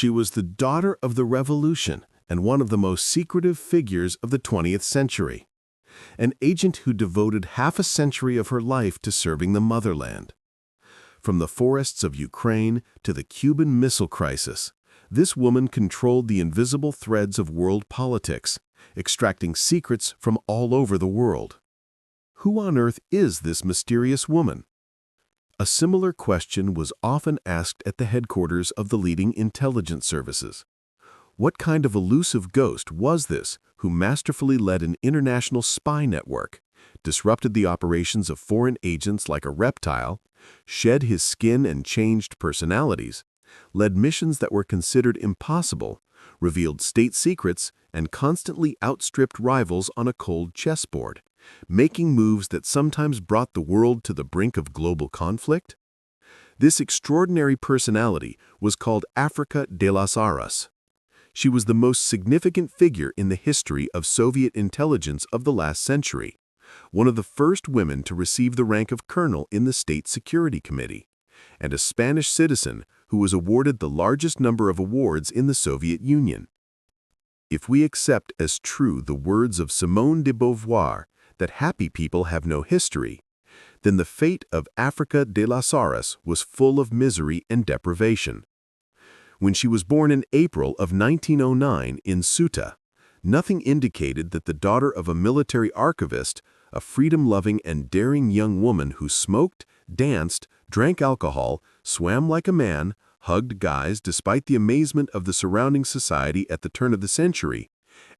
She was the daughter of the revolution and one of the most secretive figures of the 20th century. An agent who devoted half a century of her life to serving the motherland. From the forests of Ukraine to the Cuban Missile Crisis, this woman controlled the invisible threads of world politics, extracting secrets from all over the world. Who on earth is this mysterious woman? A similar question was often asked at the headquarters of the leading intelligence services. What kind of elusive ghost was this who masterfully led an international spy network, disrupted the operations of foreign agents like a reptile, shed his skin and changed personalities, led missions that were considered impossible, revealed state secrets, and constantly outstripped rivals on a cold chessboard, making moves that sometimes brought the world to the brink of global conflict? This extraordinary personality was called Africa de las Aras. She was the most significant figure in the history of Soviet intelligence of the last century, one of the first women to receive the rank of colonel in the State Security Committee, and a Spanish citizen who was awarded the largest number of awards in the Soviet Union. If we accept as true the words of Simone de Beauvoir that happy people have no history, then the fate of Africa de las Aras was full of misery and deprivation. When she was born in April of 1909 in Ceuta, nothing indicated that the daughter of a military archivist, a freedom-loving and daring young woman who smoked, danced, drank alcohol, swam like a man, hugged guys despite the amazement of the surrounding society at the turn of the century,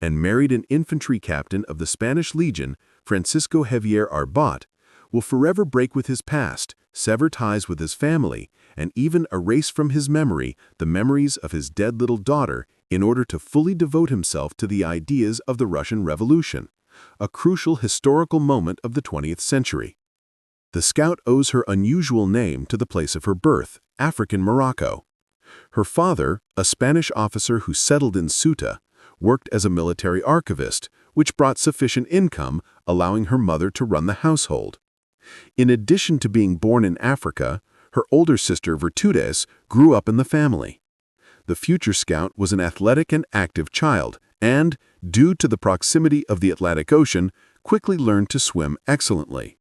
and married an infantry captain of the Spanish Legion, Francisco Javier Arbot, will forever break with his past, sever ties with his family, and even erase from his memory the memories of his dead little daughter in order to fully devote himself to the ideas of the Russian Revolution, a crucial historical moment of the 20th century. The scout owes her unusual name to the place of her birth, African Morocco. Her father, a Spanish officer who settled in Ceuta, worked as a military archivist, which brought sufficient income, allowing her mother to run the household. In addition to being born in Africa, her older sister Virtudes grew up in the family. The future scout was an athletic and active child and, due to the proximity of the Atlantic Ocean, quickly learned to swim excellently.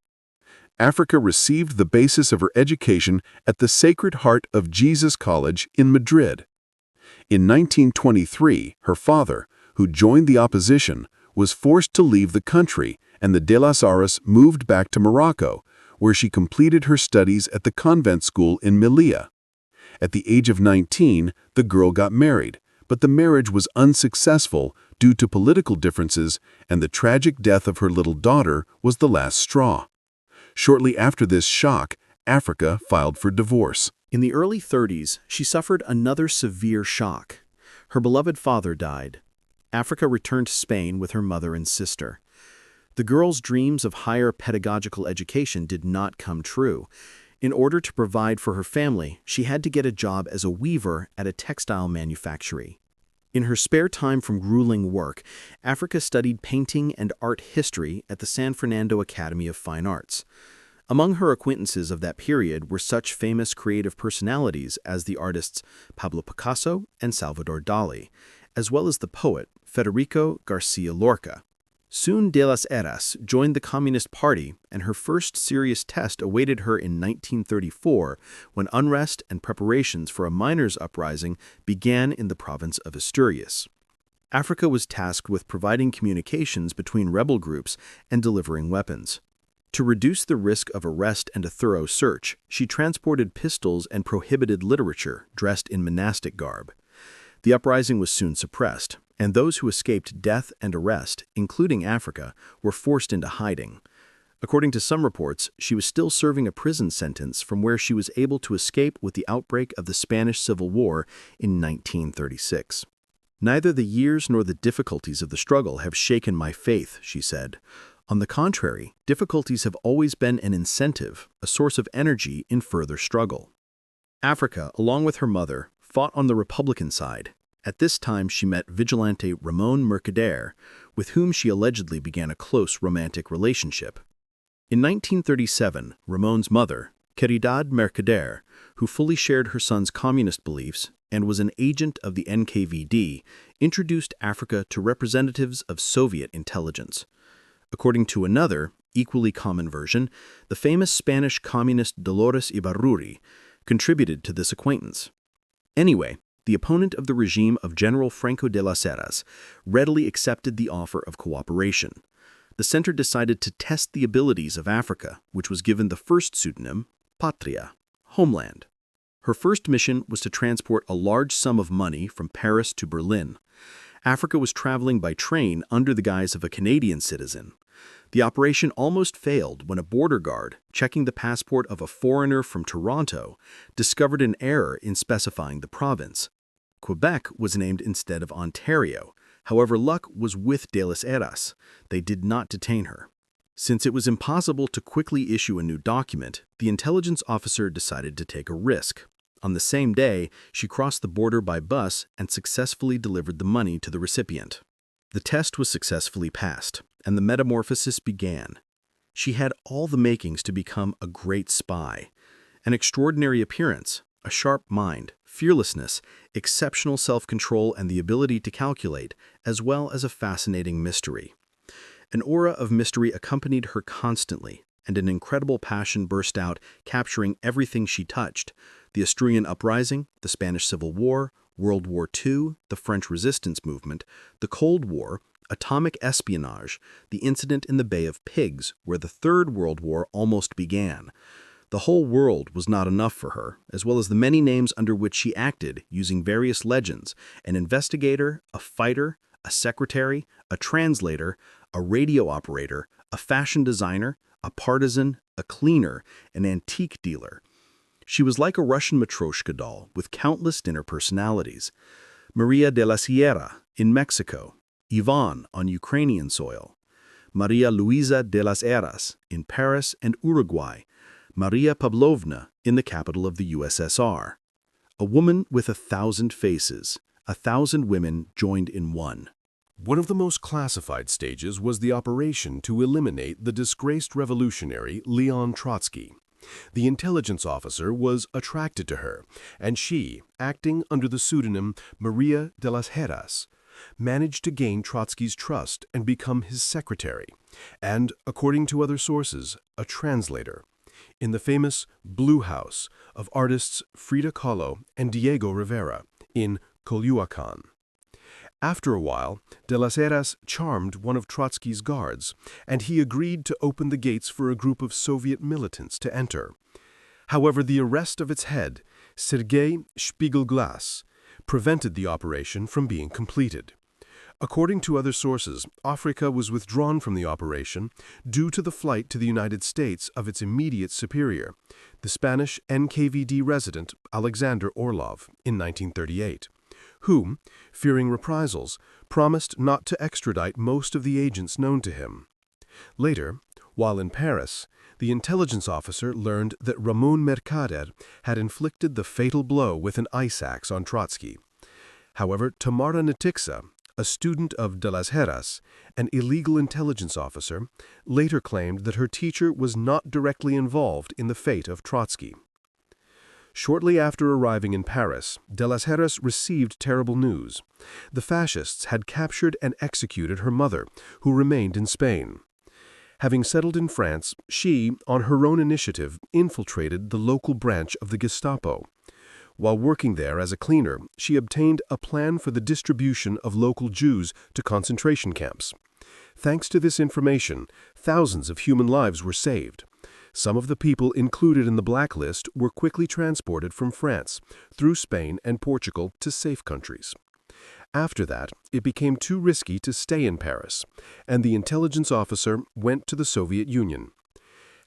Africa received the basis of her education at the Sacred Heart of Jesus College in Madrid. In 1923, her father, who joined the opposition, was forced to leave the country, and the de las Aras moved back to Morocco, where she completed her studies at the convent school in Melilla. At the age of 19, the girl got married, but the marriage was unsuccessful due to political differences, and the tragic death of her little daughter was the last straw. Shortly after this shock, Africa filed for divorce. In the early 30s, she suffered another severe shock. Her beloved father died. Africa returned to Spain with her mother and sister. The girl's dreams of higher pedagogical education did not come true. In order to provide for her family, she had to get a job as a weaver at a textile manufactory. In her spare time from grueling work, Africa studied painting and art history at the San Fernando Academy of Fine Arts. Among her acquaintances of that period were such famous creative personalities as the artists Pablo Picasso and Salvador Dali, as well as the poet Federico Garcia Lorca. Soon de las Heras joined the Communist Party, and her first serious test awaited her in 1934 when unrest and preparations for a miners' uprising began in the province of Asturias. Africa was tasked with providing communications between rebel groups and delivering weapons. To reduce the risk of arrest and a thorough search, she transported pistols and prohibited literature dressed in monastic garb. The uprising was soon suppressed, and those who escaped death and arrest, including Africa, were forced into hiding. According to some reports, she was still serving a prison sentence from where she was able to escape with the outbreak of the Spanish Civil War in 1936. "Neither the years nor the difficulties of the struggle have shaken my faith," she said. "On the contrary, difficulties have always been an incentive, a source of energy in further struggle." Africa, along with her mother, fought on the Republican side. At this time, she met vigilante Ramon Mercader, with whom she allegedly began a close romantic relationship. In 1937, Ramon's mother, Caridad Mercader, who fully shared her son's communist beliefs, and was an agent of the NKVD, introduced Africa to representatives of Soviet intelligence. According to another, equally common version, the famous Spanish communist Dolores Ibarruri contributed to this acquaintance. Anyway, the opponent of the regime of General Franco de las Heras readily accepted the offer of cooperation. The center decided to test the abilities of Africa, which was given the first pseudonym, Patria, homeland. Her first mission was to transport a large sum of money from Paris to Berlin. Africa was traveling by train under the guise of a Canadian citizen. The operation almost failed when a border guard, checking the passport of a foreigner from Toronto, discovered an error in specifying the province. Quebec was named instead of Ontario. However, luck was with de las Heras. They did not detain her. Since it was impossible to quickly issue a new document, the intelligence officer decided to take a risk. On the same day, she crossed the border by bus and successfully delivered the money to the recipient. The test was successfully passed, and the metamorphosis began. She had all the makings to become a great spy. An extraordinary appearance, a sharp mind, fearlessness, exceptional self-control, and the ability to calculate, as well as a fascinating mystery. An aura of mystery accompanied her constantly, and an incredible passion burst out, capturing everything she touched: the Asturian uprising, the Spanish Civil War, World War II, the French resistance movement, the Cold War, atomic espionage, the incident in the Bay of Pigs, where the Third World War almost began. The whole world was not enough for her, as well as the many names under which she acted, using various legends: an investigator, a fighter, a secretary, a translator, a radio operator, a fashion designer, a partisan, a cleaner, an antique dealer. She was like a Russian Matryoshka doll with countless inner personalities. Maria de la Sierra in Mexico, Ivan on Ukrainian soil, Maria Luisa de las Heras in Paris and Uruguay, Maria Pavlovna in the capital of the USSR. A woman with 1,000 faces, 1,000 women joined in one. One of the most classified stages was the operation to eliminate the disgraced revolutionary Leon Trotsky. The intelligence officer was attracted to her, and she, acting under the pseudonym Maria de las Heras, managed to gain Trotsky's trust and become his secretary, and, according to other sources, a translator, in the famous Blue House of artists Frida Kahlo and Diego Rivera in Coyoacán. After a while, de las Heras charmed one of Trotsky's guards, and he agreed to open the gates for a group of Soviet militants to enter. However, the arrest of its head, Sergei Spiegelglass, prevented the operation from being completed. According to other sources, Africa was withdrawn from the operation due to the flight to the United States of its immediate superior, the Spanish NKVD resident Alexander Orlov, in 1938. Who, fearing reprisals, promised not to extradite most of the agents known to him. Later, while in Paris, the intelligence officer learned that Ramon Mercader had inflicted the fatal blow with an ice axe on Trotsky. However, Tamara Natixa, a student of de las Heras, an illegal intelligence officer, later claimed that her teacher was not directly involved in the fate of Trotsky. Shortly after arriving in Paris, de las Heras received terrible news. The fascists had captured and executed her mother, who remained in Spain. Having settled in France, she, on her own initiative, infiltrated the local branch of the Gestapo. While working there as a cleaner, she obtained a plan for the distribution of local Jews to concentration camps. Thanks to this information, thousands of human lives were saved. Some of the people included in the blacklist were quickly transported from France, through Spain and Portugal, to safe countries. After that, it became too risky to stay in Paris, and the intelligence officer went to the Soviet Union.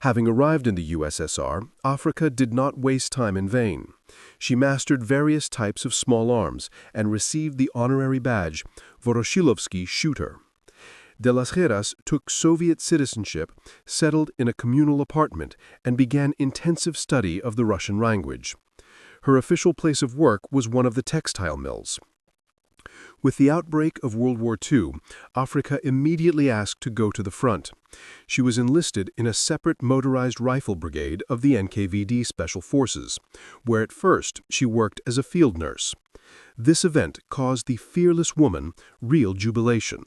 Having arrived in the USSR, Africa did not waste time in vain. She mastered various types of small arms and received the honorary badge Voroshilovsky Shooter. De las Heras took Soviet citizenship, settled in a communal apartment, and began intensive study of the Russian language. Her official place of work was one of the textile mills. With the outbreak of World War II, Africa immediately asked to go to the front. She was enlisted in a separate motorized rifle brigade of the NKVD Special Forces, where at first she worked as a field nurse. This event caused the fearless woman real jubilation.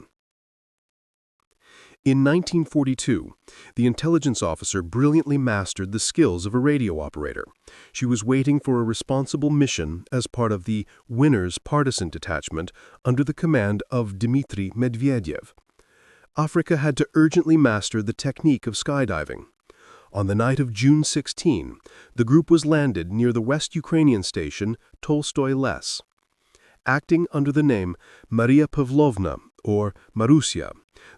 In 1942, the intelligence officer brilliantly mastered the skills of a radio operator. She was waiting for a responsible mission as part of the Winners Partisan Detachment under the command of Dmitry Medvedev. Africa had to urgently master the technique of skydiving. On the night of June 16, the group was landed near the West Ukrainian station Tolstoy Les. Acting under the name Maria Pavlovna, or Marusia,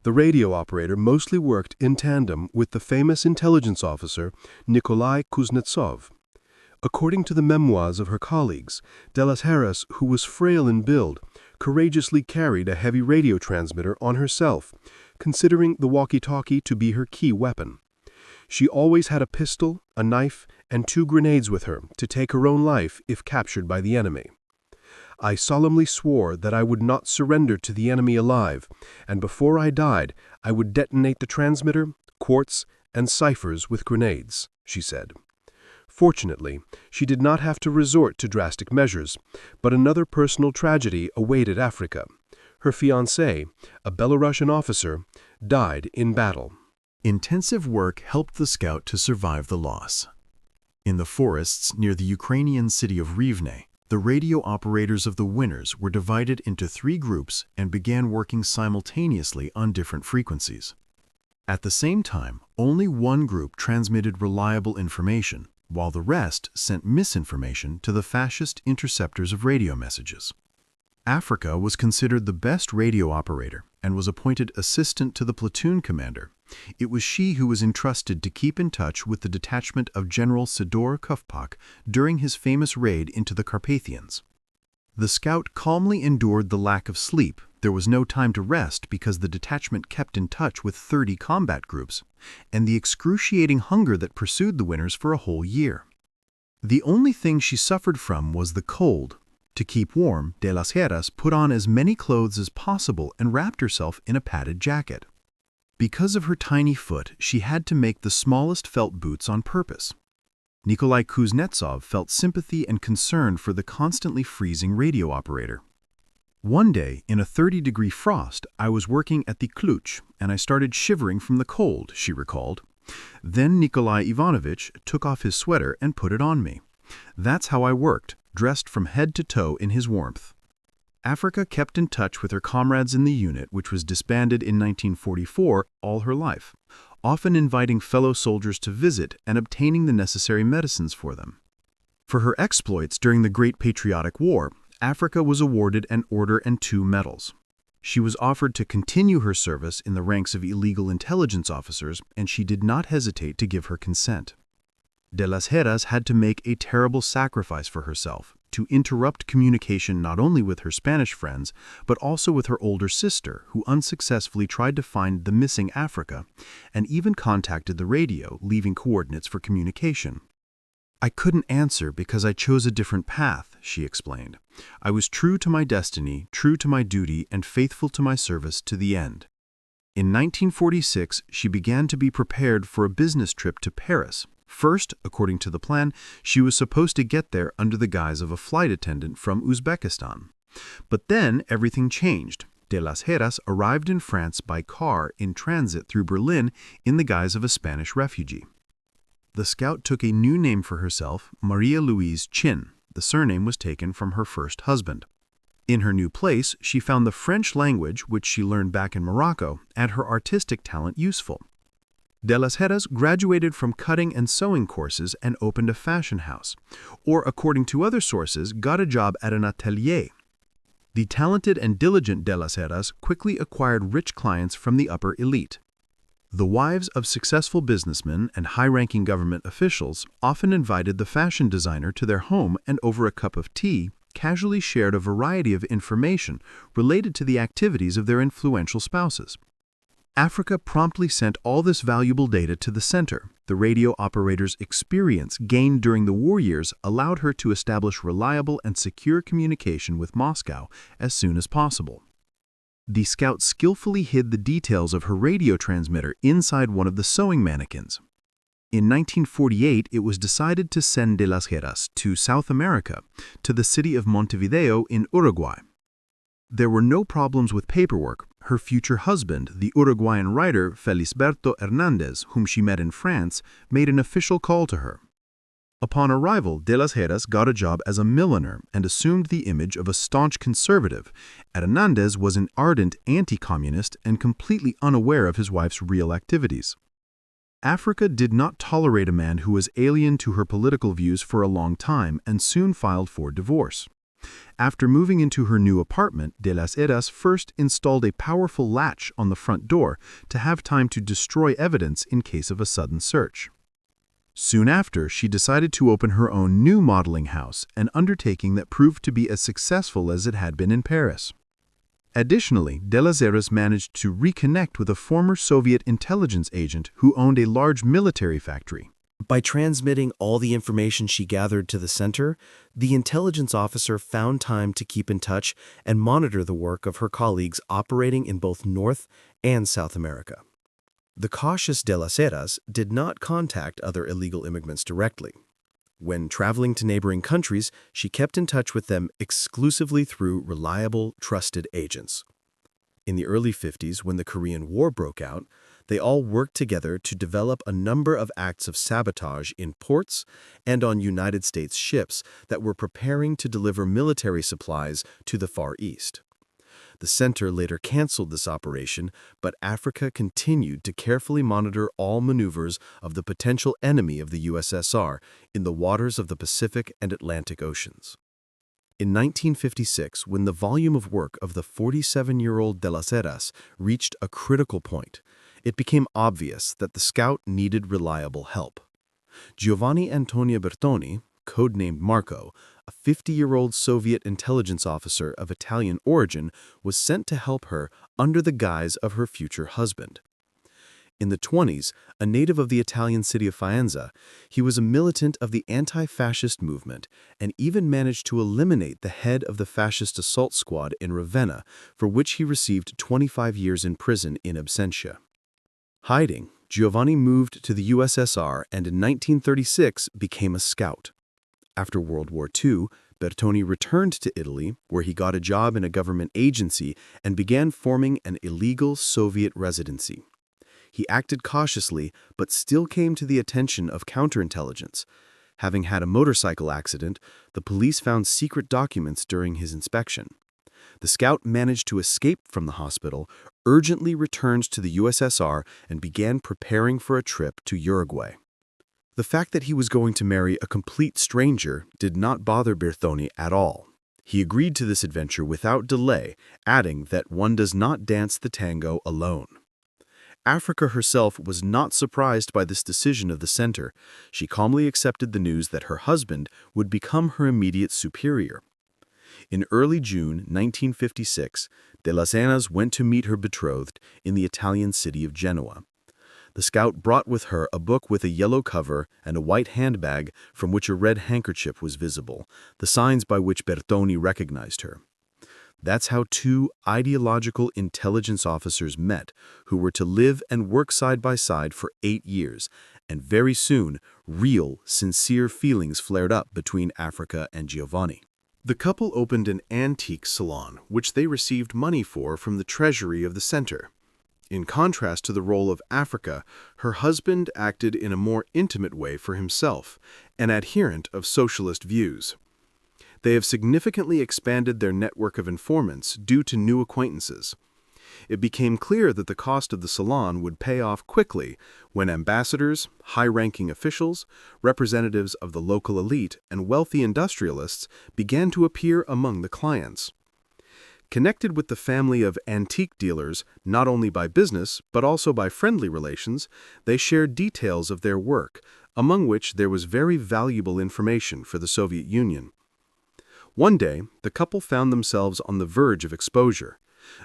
the radio operator mostly worked in tandem with the famous intelligence officer Nikolai Kuznetsov. According to the memoirs of her colleagues, de las Heras, who was frail in build, courageously carried a heavy radio transmitter on herself, considering the walkie-talkie to be her key weapon. She always had a pistol, a knife, and 2 grenades with her to take her own life if captured by the enemy. I solemnly swore that I would not surrender to the enemy alive, and before I died, I would detonate the transmitter, quartz, and ciphers with grenades, she said. Fortunately, she did not have to resort to drastic measures, but another personal tragedy awaited Africa. Her fiancé, a Belarusian officer, died in battle. Intensive work helped the scout to survive the loss. In the forests near the Ukrainian city of Rivne, the radio operators of the Winners were divided into 3 groups and began working simultaneously on different frequencies. At the same time, only one group transmitted reliable information, while the rest sent misinformation to the fascist interceptors of radio messages. Africa was considered the best radio operator and was appointed assistant to the platoon commander. It was she who was entrusted to keep in touch with the detachment of General Sidor Kufpak during his famous raid into the Carpathians. The scout calmly endured the lack of sleep. There was no time to rest because the detachment kept in touch with 30 combat groups, and the excruciating hunger that pursued the Winners for a whole year. The only thing she suffered from was the cold. To keep warm, de las Heras put on as many clothes as possible and wrapped herself in a padded jacket. Because of her tiny foot, she had to make the smallest felt boots on purpose. Nikolai Kuznetsov felt sympathy and concern for the constantly freezing radio operator. One day, in a 30-degree frost, I was working at the Kluch, and I started shivering from the cold, she recalled. Then Nikolai Ivanovich took off his sweater and put it on me. That's how I worked, dressed from head to toe in his warmth. Africa kept in touch with her comrades in the unit, which was disbanded in 1944, all her life, often inviting fellow soldiers to visit and obtaining the necessary medicines for them. For her exploits during the Great Patriotic War, Africa was awarded an Order and 2 medals. She was offered to continue her service in the ranks of illegal intelligence officers, and she did not hesitate to give her consent. De las Heras had to make a terrible sacrifice for herself, to interrupt communication not only with her Spanish friends, but also with her older sister, who unsuccessfully tried to find the missing Africa, and even contacted the radio, leaving coordinates for communication. I couldn't answer because I chose a different path, she explained. I was true to my destiny, true to my duty, and faithful to my service to the end. In 1946, she began to be prepared for a business trip to Paris. First, according to the plan, she was supposed to get there under the guise of a flight attendant from Uzbekistan. But then everything changed. De las Heras arrived in France by car in transit through Berlin in the guise of a Spanish refugee. The scout took a new name for herself, Maria Louise Chin. The surname was taken from her first husband. In her new place, she found the French language, which she learned back in Morocco, and her artistic talent useful. De las Heras graduated from cutting and sewing courses and opened a fashion house, or according to other sources, got a job at an atelier. The talented and diligent de las Heras quickly acquired rich clients from the upper elite. The wives of successful businessmen and high-ranking government officials often invited the fashion designer to their home and over a cup of tea casually shared a variety of information related to the activities of their influential spouses. Africa promptly sent all this valuable data to the center. The radio operator's experience gained during the war years allowed her to establish reliable and secure communication with Moscow as soon as possible. The scout skillfully hid the details of her radio transmitter inside one of the sewing mannequins. In 1948, it was decided to send de las Heras to South America, to the city of Montevideo in Uruguay. There were no problems with paperwork. Her future husband, the Uruguayan writer Felisberto Hernández, whom she met in France, made an official call to her. Upon arrival, de las Heras got a job as a milliner and assumed the image of a staunch conservative. Hernández was an ardent anti-communist and completely unaware of his wife's real activities. Africa did not tolerate a man who was alien to her political views for a long time and soon filed for divorce. After moving into her new apartment, de las Heras first installed a powerful latch on the front door to have time to destroy evidence in case of a sudden search. Soon after, she decided to open her own new modeling house, an undertaking that proved to be as successful as it had been in Paris. Additionally, de las Heras managed to reconnect with a former Soviet intelligence agent who owned a large military factory. By transmitting all the information she gathered to the center, the intelligence officer found time to keep in touch and monitor the work of her colleagues operating in both North and South America. The cautious de las Heras did not contact other illegal immigrants directly. When traveling to neighboring countries, she kept in touch with them exclusively through reliable, trusted agents. In the early 50s, when the Korean War broke out, they all worked together to develop a number of acts of sabotage in ports and on United States ships that were preparing to deliver military supplies to the Far East. The center later canceled this operation, but Africa continued to carefully monitor all maneuvers of the potential enemy of the USSR in the waters of the Pacific and Atlantic Oceans. In 1956, when the volume of work of the 47-year-old de las Heras reached a critical point, it became obvious that the scout needed reliable help. Giovanni Antonio Bertoni, codenamed Marco, a 50-year-old Soviet intelligence officer of Italian origin, was sent to help her under the guise of her future husband. In the 20s, a native of the Italian city of Faenza, he was a militant of the anti-fascist movement and even managed to eliminate the head of the fascist assault squad in Ravenna, for which he received 25 years in prison in absentia. Hiding, Giovanni moved to the USSR and in 1936 became a scout. After World War II, Bertoni returned to Italy, where he got a job in a government agency and began forming an illegal Soviet residency. He acted cautiously, but still came to the attention of counterintelligence. Having had a motorcycle accident, the police found secret documents during his inspection. The scout managed to escape from the hospital, urgently returned to the USSR, and began preparing for a trip to Uruguay. The fact that he was going to marry a complete stranger did not bother Bertoni at all. He agreed to this adventure without delay, adding that one does not dance the tango alone. Africa herself was not surprised by this decision of the center. She calmly accepted the news that her husband would become her immediate superior. In early June 1956, de las Heras went to meet her betrothed in the Italian city of Genoa. The scout brought with her a book with a yellow cover and a white handbag from which a red handkerchief was visible, the signs by which Bertoni recognized her. That's how two ideological intelligence officers met, who were to live and work side by side for 8 years, and very soon, real, sincere feelings flared up between Africa and Giovanni. The couple opened an antique salon, which they received money for from the treasury of the center. In contrast to the role of Africa, her husband acted in a more intimate way for himself, an adherent of socialist views. They have significantly expanded their network of informants due to new acquaintances. It became clear that the cost of the salon would pay off quickly when ambassadors, high-ranking officials, representatives of the local elite, and wealthy industrialists began to appear among the clients. Connected with the family of antique dealers, not only by business but also by friendly relations, they shared details of their work, among which there was very valuable information for the Soviet Union. One day, the couple found themselves on the verge of exposure.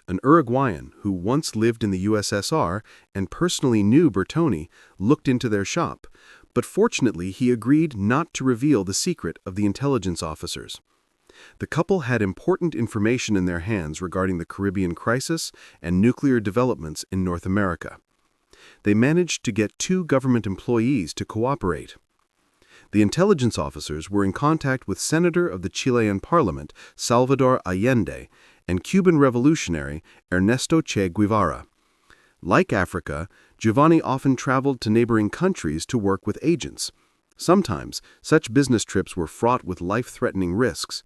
An Uruguayan who once lived in the USSR and personally knew Bertoni looked into their shop, but fortunately he agreed not to reveal the secret of the intelligence officers. The couple had important information in their hands regarding the Caribbean crisis and nuclear developments in North America. They managed to get 2 government employees to cooperate. The intelligence officers were in contact with Senator of the Chilean Parliament, Salvador Allende, and Cuban revolutionary Ernesto Che Guevara. Like Africa, Giovanni often traveled to neighboring countries to work with agents. Sometimes, such business trips were fraught with life-threatening risks.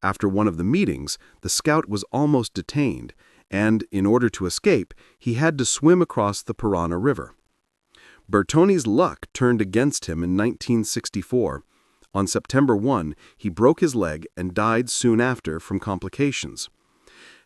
After one of the meetings, the scout was almost detained, and, in order to escape, he had to swim across the Parana River. Bertoni's luck turned against him in 1964. On September 1, he broke his leg and died soon after from complications.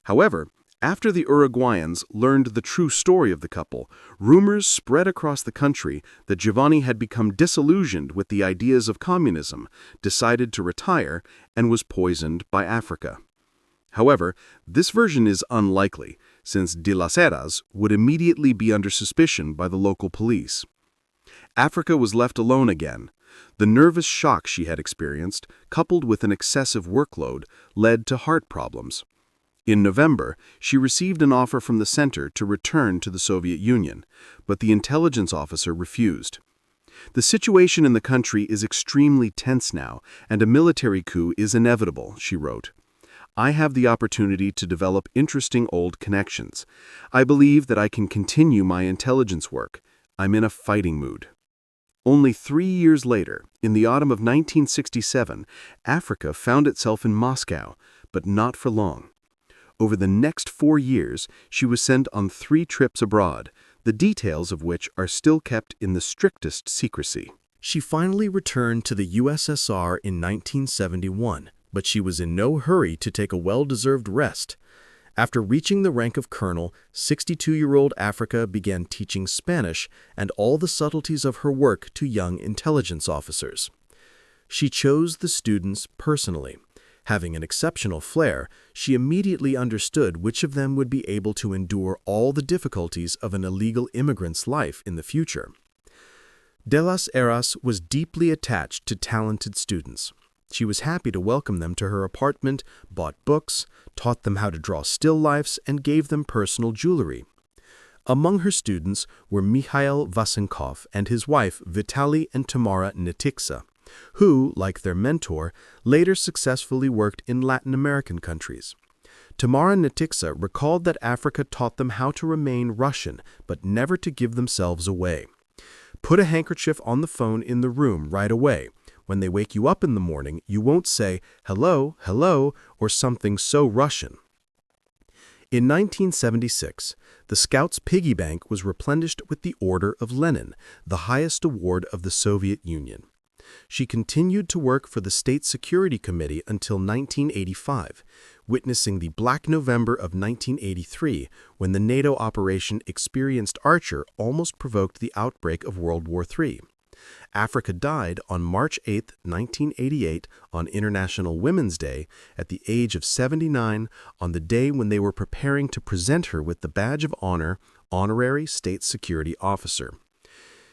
However, after the Uruguayans learned the true story of the couple, rumors spread across the country that Giovanni had become disillusioned with the ideas of communism, decided to retire, and was poisoned by Africa. However, this version is unlikely, since de las Heras would immediately be under suspicion by the local police. Africa was left alone again. The nervous shock she had experienced, coupled with an excessive workload, led to heart problems. In November, she received an offer from the center to return to the Soviet Union, but the intelligence officer refused. The situation in the country is extremely tense now, and a military coup is inevitable, she wrote. I have the opportunity to develop interesting old connections. I believe that I can continue my intelligence work. I'm in a fighting mood. Only 3 years later, in the autumn of 1967, Africa found itself in Moscow, but not for long. Over the next 4 years, she was sent on 3 trips abroad, the details of which are still kept in the strictest secrecy. She finally returned to the USSR in 1971, but she was in no hurry to take a well-deserved rest. After reaching the rank of colonel, 62-year-old Africa began teaching Spanish and all the subtleties of her work to young intelligence officers. She chose the students personally. Having an exceptional flair, she immediately understood which of them would be able to endure all the difficulties of an illegal immigrant's life in the future. De las Heras was deeply attached to talented students. She was happy to welcome them to her apartment, bought books, taught them how to draw still lifes, and gave them personal jewelry. Among her students were Mikhail Vasenkov and his wife Vitaly and Tamara Nitiksa, who, like their mentor, later successfully worked in Latin American countries. Tamara Nitiksa recalled that Africa taught them how to remain Russian, but never to give themselves away. Put a handkerchief on the phone in the room right away. When they wake you up in the morning, you won't say, "Hello, hello," or something so Russian. In 1976, the Scouts' piggy bank was replenished with the Order of Lenin, the highest award of the Soviet Union. She continued to work for the State Security Committee until 1985, witnessing the Black November of 1983, when the NATO operation Experienced Archer almost provoked the outbreak of World War III. Africa died on March 8, 1988, on International Women's Day, at the age of 79, on the day when they were preparing to present her with the Badge of Honor, Honorary State Security Officer.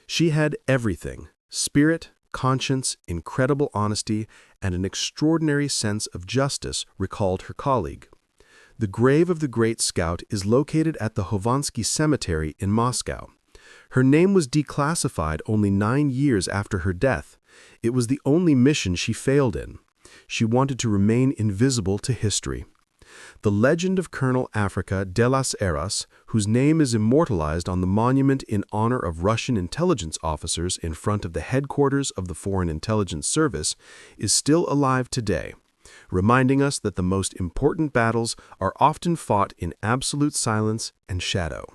She had everything: spirit, conscience, incredible honesty, and an extraordinary sense of justice, recalled her colleague. The grave of the great scout is located at the Hovansky Cemetery in Moscow. Her name was declassified only 9 years after her death. It was the only mission she failed in. She wanted to remain invisible to history. The legend of Colonel Africa de las Heras, whose name is immortalized on the monument in honor of Russian intelligence officers in front of the headquarters of the Foreign Intelligence Service, is still alive today, reminding us that the most important battles are often fought in absolute silence and shadow.